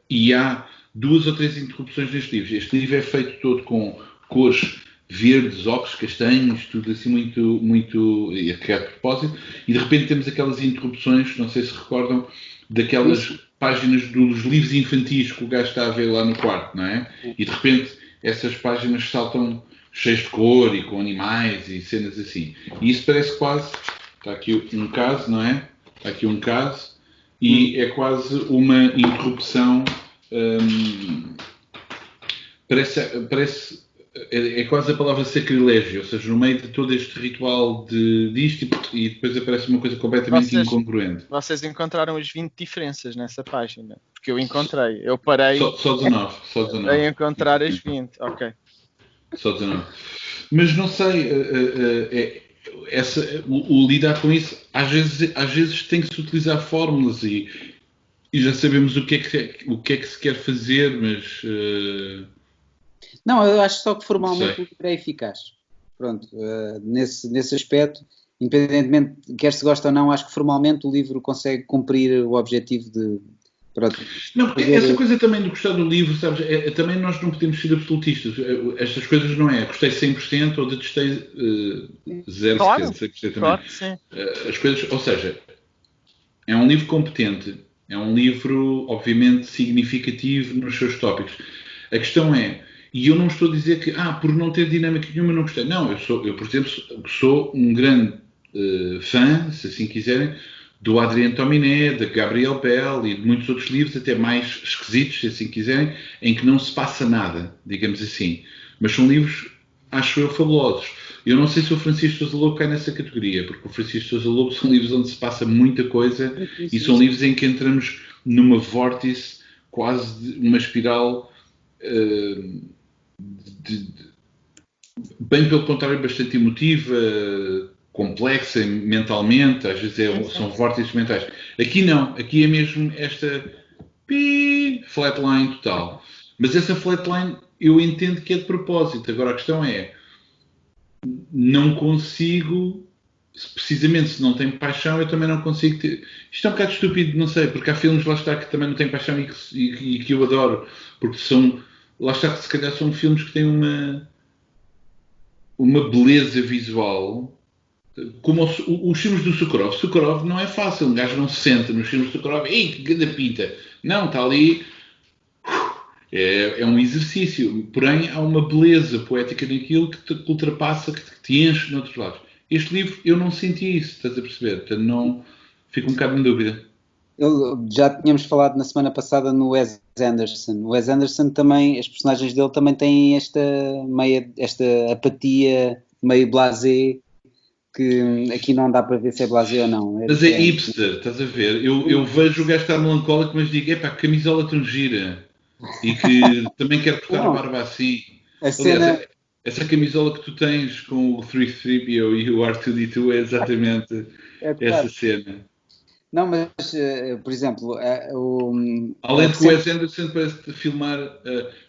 S2: e há 2 ou 3 interrupções neste livro. Este livro é feito todo com cores verdes, ocres, castanhos, tudo assim muito a propósito, e de repente temos aquelas interrupções, não sei se recordam, daquelas páginas dos livros infantis que o gajo está a ver lá no quarto, não é? E de repente essas páginas saltam cheias de cor e com animais e cenas assim. E isso parece quase... Está aqui um caso, não é? Está aqui um caso. e é quase uma interrupção, parece é quase a palavra sacrilégio, ou seja, no meio de todo este ritual disto e depois aparece uma coisa completamente incongruente.
S3: Vocês encontraram as 20 diferenças nessa página? Porque eu encontrei, eu parei
S2: só 19
S3: a encontrar as 20, ok.
S2: Só 19. Mas não sei, o lidar com isso, às vezes tem que se utilizar fórmulas e já sabemos o que é que se quer fazer, mas...
S1: Não, eu acho só que formalmente o livro é eficaz. Pronto, nesse aspecto, independentemente de quer se gosta ou não, acho que formalmente o livro consegue cumprir o objetivo de... Pronto,
S2: não, porque essa coisa também de gostar do livro, sabes, também nós não podemos ser absolutistas. Estas coisas não é gostei 100% ou detestei 0%.
S3: Claro,
S2: gostei também.
S3: claro, sim.
S2: As coisas, ou seja, é um livro competente, é um livro obviamente significativo nos seus tópicos. A questão é, e eu não estou a dizer que, por não ter dinâmica nenhuma não gostei. Não, eu por exemplo, sou um grande fã, se assim quiserem, do Adrien Tominé, de Gabriel Bell e de muitos outros livros, até mais esquisitos, se assim quiserem, em que não se passa nada, digamos assim. Mas são livros, acho eu, fabulosos. Eu não sei se o Francisco Sousa Lobo cai nessa categoria, porque o Francisco Sousa Lobo são livros onde se passa muita coisa e são livros em que entramos numa vórtice, quase de uma espiral... bem pelo contrário, bastante emotiva, complexa mentalmente, às vezes são vórtices mentais. Aqui não, aqui é mesmo esta flatline total. Mas essa flatline eu entendo que é de propósito. Agora a questão é, não consigo, precisamente se não tenho paixão, eu também não consigo ter... Isto é um bocado estúpido, não sei, porque há filmes lá está que também não têm paixão e que eu adoro, porque são... Lá está que se calhar são filmes que têm uma beleza visual, como os filmes do Sokurov. Sokurov não é fácil, um gajo não se senta nos filmes do Sokurov, ei, que grande pinta. Não, está ali, é um exercício, porém há uma beleza poética naquilo que te ultrapassa, que te enche noutros lados. Este livro, eu não senti isso, estás a perceber? Portanto, não, fico um bocado em dúvida.
S1: Já tínhamos falado na semana passada no Wes Anderson. O Wes Anderson também, as personagens dele também têm esta apatia meio blasé, que aqui não dá para ver se é blasé ou não.
S2: Mas é hipster, estás a ver? Eu vejo o gajo estar melancólico, mas digo, epá, que camisola tão gira. E que também quero cortar a barba assim. Aliás, essa camisola que tu tens com o 3-3PO e o R2-D2 é exatamente essa cena.
S1: Não, mas, por exemplo...
S2: Além de que o Wes Anderson parece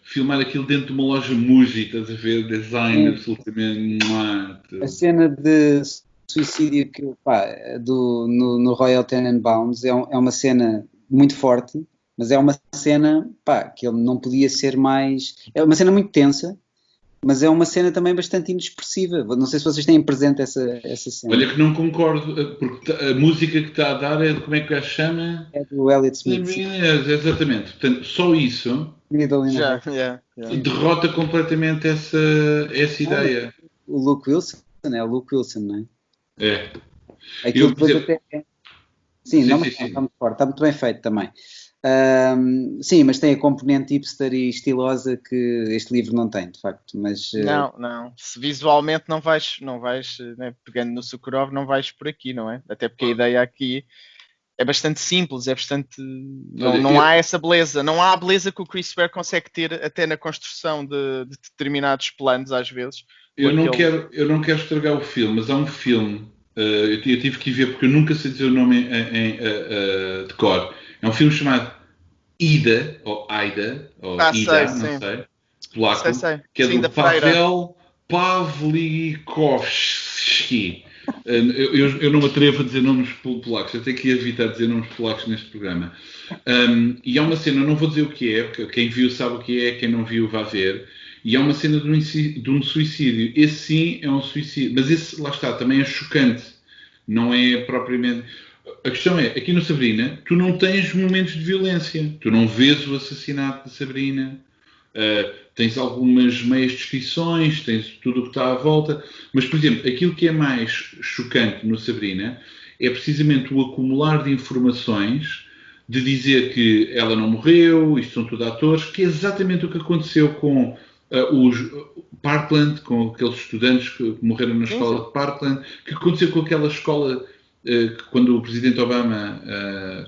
S2: filmar aquilo dentro de uma loja Muji, estás a ver? Design absolutamente...
S1: A cena de suicídio no Royal Tenenbaums é uma cena muito forte, mas é uma cena que ele não podia ser mais... É uma cena muito tensa, mas é uma cena também bastante inexpressiva. Não sei se vocês têm presente essa cena.
S2: Olha que não concordo, porque a música que está a dar é de como é que a chama?
S1: É do Elliott Smith.
S2: Exatamente. Portanto, só isso derrota completamente essa ideia.
S1: O Luke Wilson, é o Luke Wilson, não é?
S2: É.
S1: Aquilo depois até... Sim, está muito forte, está muito bem feito também. Sim, mas tem a componente hipster e estilosa que este livro não tem, de facto. Mas,
S3: Não. Se visualmente não vais né, pegando no Sokurov, não vais por aqui, não é? Até porque a ideia aqui é bastante simples, é bastante... Não há essa beleza. Não há a beleza que o Chris Ware consegue ter até na construção de determinados planos, às vezes.
S2: Eu não quero estragar o filme, mas há um filme, eu tive que ir ver porque eu nunca sei dizer o nome de cor. É um filme chamado Ida, ou Aida, ou Ida, não sei, polaco,
S3: sei.
S2: que é
S3: sim,
S2: do Pavel Pawlikowski. Eu não me atrevo a dizer nomes polacos, eu tenho que evitar dizer nomes polacos neste programa. E há uma cena, eu não vou dizer o que é, porque quem viu sabe o que é, quem não viu vai ver. E há uma cena de um suicídio. Esse sim é um suicídio, mas esse, lá está, também é chocante. Não é propriamente... A questão é, aqui no Sabrina, tu não tens momentos de violência. Tu não vês o assassinato de Sabrina. Tens algumas meias descrições, tens tudo o que está à volta. Mas, por exemplo, aquilo que é mais chocante no Sabrina é precisamente o acumular de informações de dizer que ela não morreu, isto são tudo atores, que é exatamente o que aconteceu com os Parkland, com aqueles estudantes que morreram na
S3: Sim,
S2: escola
S3: sim.
S2: de Parkland, que aconteceu com aquela escola que quando o presidente Obama,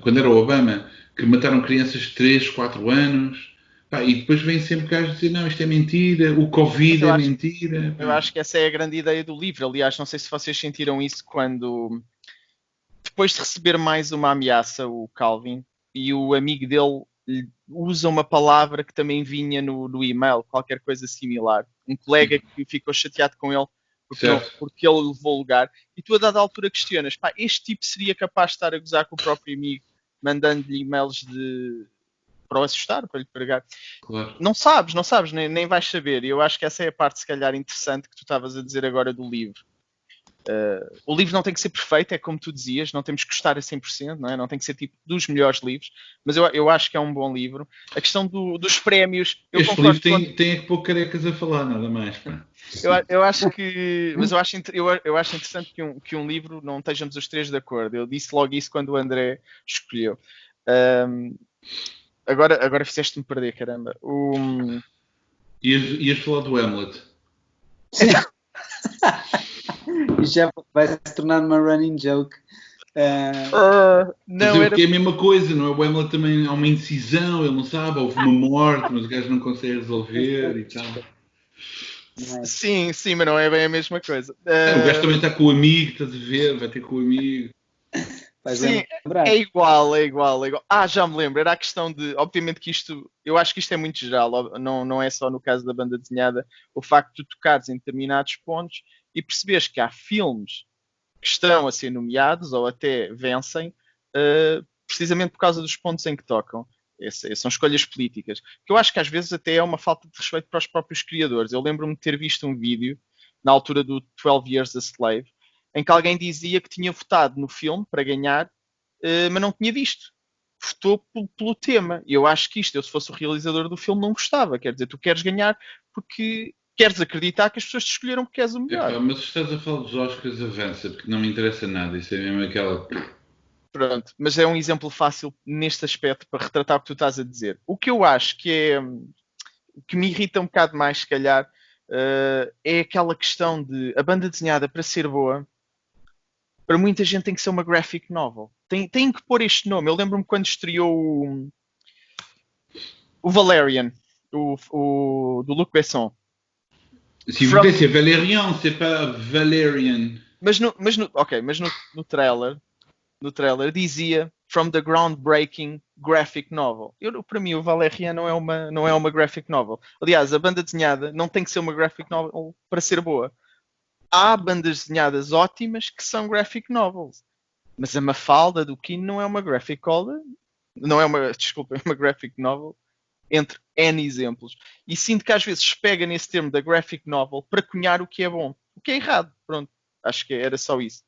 S2: quando era o Obama, que mataram crianças de 3, 4 anos, pá, e depois vem sempre gajos dizer, não, isto é mentira, o
S3: Mas
S2: Covid é mentira.
S3: eu
S2: Pá.
S3: acho que essa é a grande ideia do livro. Aliás, não sei se vocês sentiram isso quando, depois de receber mais uma ameaça, o Calvin, e o amigo dele usa uma palavra que também vinha no e-mail, qualquer coisa similar. Um colega que ficou chateado com ele
S2: Certo.
S3: porque ele levou o lugar. E tu, a dada altura, questionas: pá, este tipo seria capaz de estar a gozar com o próprio amigo, mandando-lhe e-mails para o assustar, para lhe pregar.
S2: Claro.
S3: Não sabes, nem vais saber. E eu acho que essa é a parte, se calhar, interessante que tu estavas a dizer agora do livro. O livro não tem que ser perfeito, é como tu dizias, não temos que gostar a 100%, não é? Não tem que ser tipo dos melhores livros, mas eu acho que é um bom livro. A questão dos prémios, eu
S2: Este
S3: concordo
S2: livro
S3: com.
S2: tem é que pôr carecas a falar, nada mais. Pá.
S3: Eu acho que. Mas eu acho interessante que um livro não estejamos os três de acordo. Eu disse logo isso quando o André escolheu. Um, agora fizeste-me perder, caramba.
S2: Ias falar do Hamlet.
S1: Sim. E já vai se tornar uma running joke.
S3: Não,
S2: Mas
S3: era.
S2: porque é a mesma coisa, não é? O Hamlet também há uma indecisão, ele não sabe, houve uma morte, mas o gajo não consegue resolver e tal.
S3: Sim, sim, mas não é bem a mesma coisa.
S2: O gajo também está com o amigo, estás a ver? Vai ter com o amigo.
S3: Sim,
S1: lembrar.
S3: é igual, é igual, é igual. Já me lembro, era a questão de, obviamente que isto, eu acho que isto é muito geral, não é só no caso da banda desenhada, o facto de tu tocares em determinados pontos e perceberes que há filmes que estão a ser nomeados ou até vencem, precisamente por causa dos pontos em que tocam. São escolhas políticas. Que eu acho que às vezes até é uma falta de respeito para os próprios criadores. Eu lembro-me de ter visto um vídeo, na altura do 12 Years a Slave, em que alguém dizia que tinha votado no filme para ganhar, mas não tinha visto. Votou pelo tema. E eu acho que isto, eu se fosse o realizador do filme, não gostava. Quer dizer, tu queres ganhar porque queres acreditar que as pessoas te escolheram porque és o melhor.
S2: Epá, mas se estás a falar dos Oscars, avança, porque não me interessa nada. Isso é mesmo aquela.
S3: Pronto, mas é um exemplo fácil neste aspecto para retratar o que tu estás a dizer. O que eu acho que é o que me irrita um bocado mais, se calhar, é aquela questão de a banda desenhada para ser boa, para muita gente tem que ser uma graphic novel. Tem que pôr este nome. Eu lembro-me quando estreou o Valerian, do Luc Besson.
S2: S'il vous plaît, c'est Valérian, c'est pas Valerian.
S3: Mas no trailer dizia From the Groundbreaking Graphic Novel. Para mim, o Valerian não é uma graphic novel. Aliás, a banda desenhada não tem que ser uma graphic novel para ser boa. Há bandas desenhadas ótimas que são graphic novels. Mas a Mafalda do Kino não é uma graphic novel. Não é uma, desculpa, é uma graphic novel. Entre N exemplos. E sinto que às vezes pega nesse termo da graphic novel para cunhar o que é bom. O que é errado. Pronto. Acho que era só isso.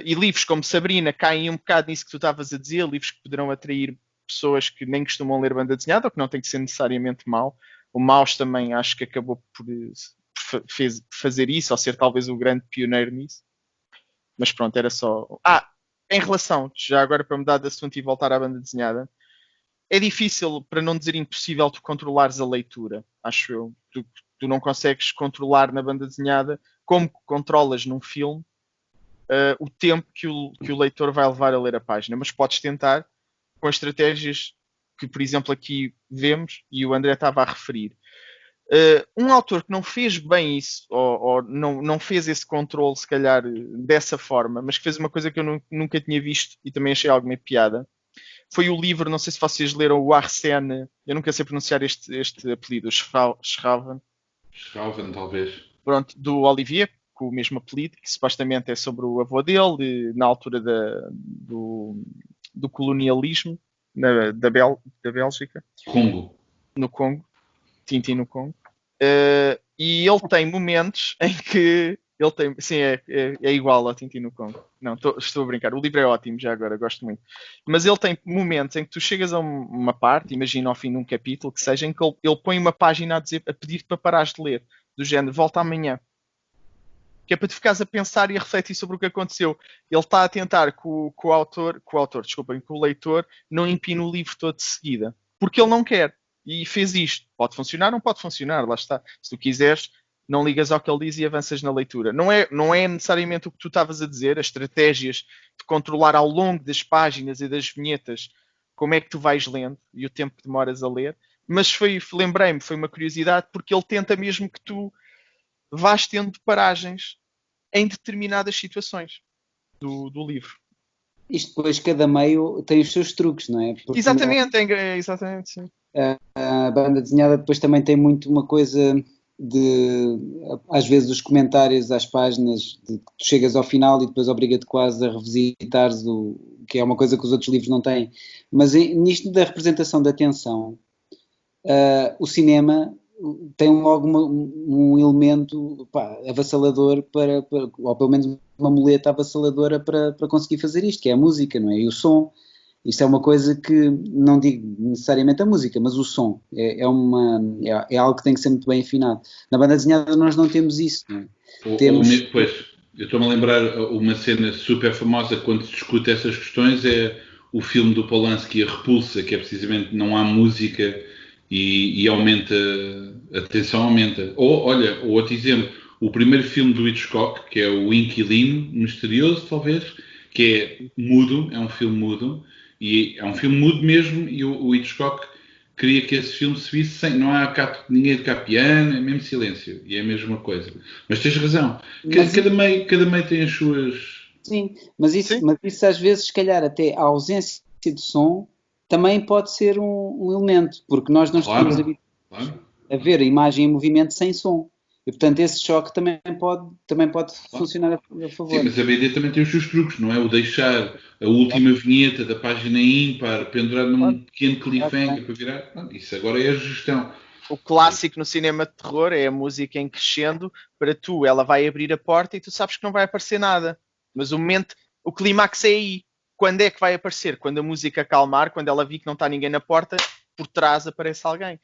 S3: E livros como Sabrina caem um bocado nisso que tu estavas a dizer, livros que poderão atrair pessoas que nem costumam ler banda desenhada ou que não tem que ser necessariamente mau. O Maus também acho que acabou por fazer isso, ou ser talvez o grande pioneiro nisso. Mas pronto, era só. Em relação, já agora para mudar de assunto e voltar à banda desenhada, é difícil, para não dizer impossível, tu controlares a leitura, acho eu. Tu não consegues controlar na banda desenhada como controlas num filme o tempo que o leitor vai levar a ler a página, mas podes tentar com as estratégias que, por exemplo, aqui vemos e o André estava a referir. Um autor que não fez bem isso, ou não fez esse controle, se calhar, dessa forma, mas que fez uma coisa que eu nunca tinha visto e também achei alguma piada, foi o livro, não sei se vocês leram, o Arsène, eu nunca sei pronunciar este apelido, o Schraven.
S2: Schraven, talvez.
S3: Pronto, do Olivier, com o mesmo apelido, que supostamente é sobre o avô dele, na altura do colonialismo da Bélgica.
S2: Congo.
S3: No Congo. Tintin no Congo. E ele tem momentos em que ele tem, sim, é igual ao Tintin no Congo. Não, estou a brincar. O livro é ótimo, já agora, gosto muito. Mas ele tem momentos em que tu chegas a uma parte, imagina ao fim de um capítulo, que seja, em que ele põe uma página a pedir-te para parares de ler, do género, volta amanhã. que é para tu ficares a pensar e a refletir sobre o que aconteceu. Ele está a tentar que o leitor não empine o livro todo de seguida, porque ele não quer. E fez isto. Pode funcionar, não pode funcionar, lá está. Se tu quiseres, não ligas ao que ele diz e avanças na leitura. Não é necessariamente o que tu estavas a dizer, as estratégias de controlar ao longo das páginas e das vinhetas como é que tu vais lendo e o tempo que demoras a ler, mas lembrei-me, foi uma curiosidade, porque ele tenta mesmo que tu vás tendo paragens em determinadas situações do livro.
S1: Isto depois, cada meio tem os seus truques, não é? Porque
S3: exatamente, sim.
S1: A banda desenhada depois também tem muito uma coisa de, às vezes, os comentários às páginas, de que tu chegas ao final e depois obriga-te quase a revisitares que é uma coisa que os outros livros não têm. Mas nisto da representação da tensão, o cinema tem logo um elemento avassalador ou pelo menos uma muleta avassaladora para conseguir fazer isto, que é a música, não é? E o som. Isto é uma coisa que, não digo necessariamente a música, mas o som é algo que tem que ser muito bem afinado. Na banda desenhada nós não temos isso, não é?
S2: Pois, eu estou-me a lembrar uma cena super famosa quando se discute essas questões, é o filme do Polanski, A Repulsa, que é precisamente não há música e aumenta, a tensão aumenta. Ou, olha, outro exemplo, o primeiro filme do Hitchcock, que é o Inquilino Misterioso, talvez, que é mudo, é um filme mudo, e é um filme mudo mesmo, e o Hitchcock queria que esse filme se visse sem, não há ninguém de cá piano, é mesmo silêncio, e é a mesma coisa. Mas tens razão, cada meio tem as suas...
S1: Sim, mas isso às vezes, se calhar, até a ausência de som também pode ser um elemento, porque nós não estamos habituados a ver a imagem em movimento sem som. E, portanto, esse choque também pode funcionar a favor.
S2: Sim, mas a BD também tem os seus truques, não é? O deixar a última vinheta da página ímpar pendurada num pequeno cliffhanger para virar. Isso agora é a gestão.
S3: O clássico no cinema de terror é a música em crescendo. Para tu, ela vai abrir a porta e tu sabes que não vai aparecer nada. Mas o clímax é aí. Quando é que vai aparecer? Quando a música acalmar, quando ela vir que não está ninguém na porta, por trás aparece alguém.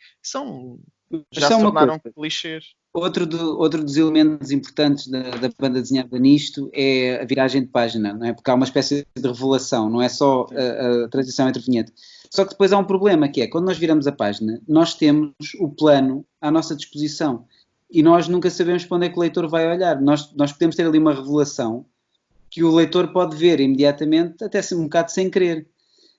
S3: Já se tornaram clichês.
S1: Outro dos elementos importantes da banda desenhada nisto é a viragem de página, não é? Porque há uma espécie de revelação, não é só a transição entre vinheta. Só que depois há um problema, que é, quando nós viramos a página, nós temos o plano à nossa disposição e nós nunca sabemos para onde é que o leitor vai olhar. Nós podemos ter ali uma revelação que o leitor pode ver imediatamente, até um bocado sem querer.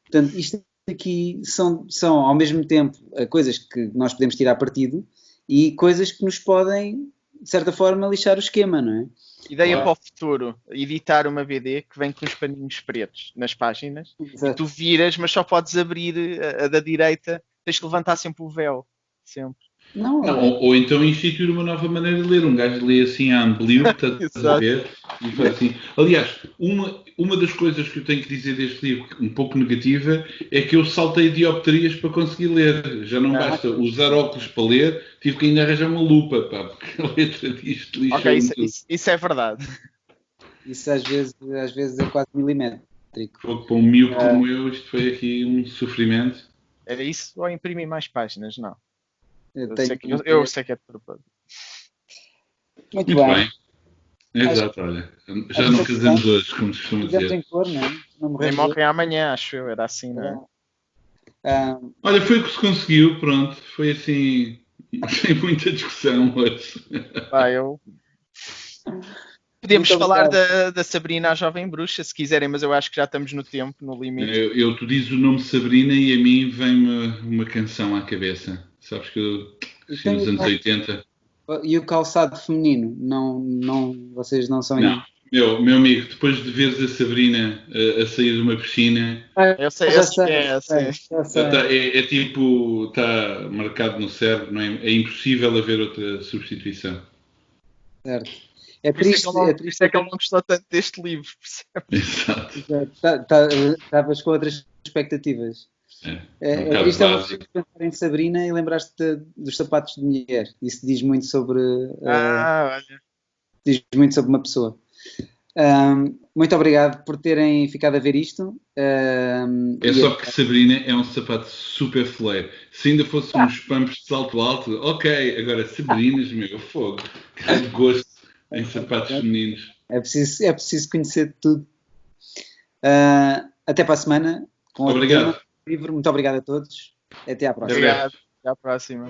S1: Portanto, isto aqui são ao mesmo tempo coisas que nós podemos tirar partido e coisas que nos podem, de certa forma, lixar o esquema, não é?
S3: Ideia para o futuro, editar uma BD que vem com os paninhos pretos nas páginas. Exato. E tu viras, mas só podes abrir a da direita, tens que levantar sempre o véu, sempre.
S2: Não, ou então instituir uma nova maneira de ler. Um gajo lê assim a Amblio, estás a ver? E faz assim. Aliás, uma das coisas que eu tenho que dizer deste livro, um pouco negativa, é que eu saltei dioptrias para conseguir ler. Já não basta usar óculos para ler, tive que ainda arranjar uma lupa, porque a letra disto lixa.
S3: Ok, isso é verdade.
S1: Isso às vezes é quase milimétrico.
S2: Para um miúdo como eu, isto foi aqui um sofrimento.
S3: Era isso ou imprimir mais páginas? Não.
S1: Eu
S3: sei que é de propósito.
S1: Muito bem.
S2: Exato, olha. Já não casamos hoje, como se costuma dizer.
S1: Em cor, não
S3: nem morrem amanhã, acho eu. Era assim, não é?
S2: Olha, foi o que se conseguiu, pronto. Foi assim, sem muita discussão hoje.
S3: Podemos falar da Sabrina, a Jovem Bruxa, se quiserem, mas eu acho que já estamos no tempo, no limite.
S2: Tu dizes o nome Sabrina e a mim vem-me uma canção à cabeça. Sabes que eu cresci nos anos 80.
S1: E o calçado feminino? Não, vocês não são...
S2: Não, meu amigo, depois de veres a Sabrina a sair de uma piscina...
S3: Eu sei.
S2: É tipo, está marcado no cérebro, não é? É impossível haver outra substituição.
S1: Certo. É triste
S3: é que ele não gostou tanto deste livro, percebes?
S2: Exato.
S1: Estavas com outras expectativas. Isto é uma coisa que pensar em Sabrina e lembraste dos sapatos de mulher. Isso diz muito sobre...
S3: olha.
S1: Diz muito sobre uma pessoa. Muito obrigado por terem ficado a ver isto.
S2: Só que Sabrina é um sapato super fleiro. Se ainda fosse uns pumps de salto alto, ok. Agora Sabrinas, meu, fogo. Que gosto. em sapatos femininos.
S1: É preciso conhecer tudo. Até para a semana. Com
S2: Obrigado.
S1: livro. Muito obrigado a todos. Até à próxima.
S3: Obrigado. Até à próxima.